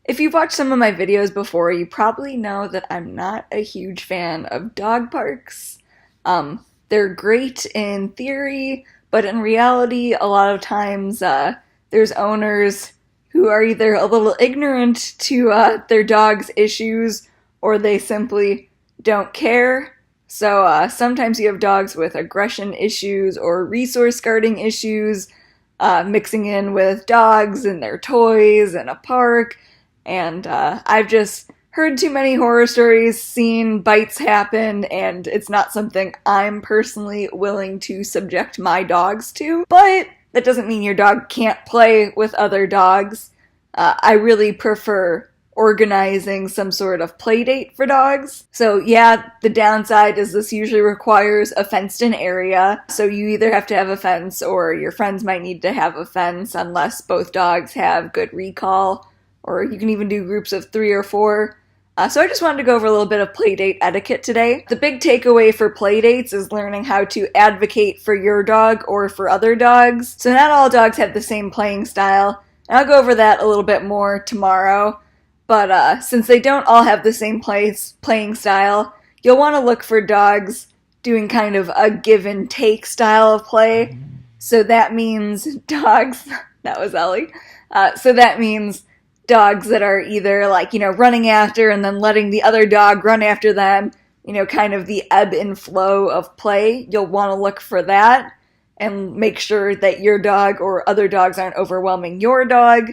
If you've watched some of my videos before, you probably know that I'm not a huge fan of dog parks. They're great in theory, but in reality, a lot of times there's owners who are either a little ignorant to their dog's issues or they simply don't care. So sometimes you have dogs with aggression issues or resource guarding issues, mixing in with dogs and their toys in a park. And I've just heard too many horror stories, seen bites happen, and it's not something I'm personally willing to subject my dogs to. But that doesn't mean your dog can't play with other dogs. I really prefer organizing some sort of play date for dogs. So yeah, the downside is this usually requires a fenced-in area. So you either have to have a fence or your friends might need to have a fence unless both dogs have good recall, or you can even do groups of 3 or 4. So I just wanted to go over a little bit of playdate etiquette today. The big takeaway for playdates is learning how to advocate for your dog or for other dogs. So not all dogs have the same playing style, and I'll go over that a little bit more tomorrow. But since they don't all have the same playing style, you'll want to look for dogs doing kind of a give and take style of play. So that means dogs, that was Ellie. So that means dogs that are either like, running after and then letting the other dog run after them, kind of the ebb and flow of play. You'll want to look for that and make sure that your dog or other dogs aren't overwhelming your dog.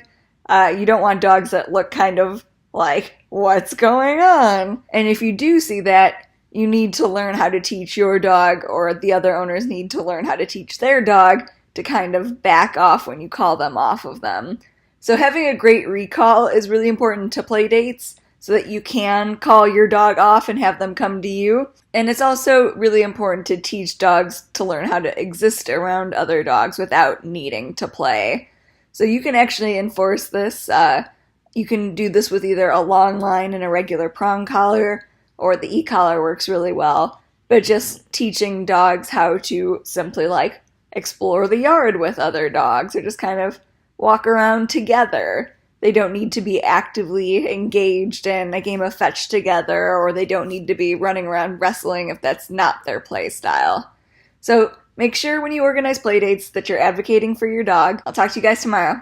You don't want dogs that look kind of like, what's going on? And if you do see that, you need to learn how to teach your dog, or the other owners need to learn how to teach their dog to kind of back off when you call them off of them. So having a great recall is really important to play dates so that you can call your dog off and have them come to you. And it's also really important to teach dogs to learn how to exist around other dogs without needing to play. So you can actually enforce this. You can do this with either a long line and a regular prong collar, or the e-collar works really well. But just teaching dogs how to simply explore the yard with other dogs, or just kind of walk around together. They don't need to be actively engaged in a game of fetch together, or they don't need to be running around wrestling if that's not their play style. So make sure when you organize playdates that you're advocating for your dog. I'll talk to you guys tomorrow.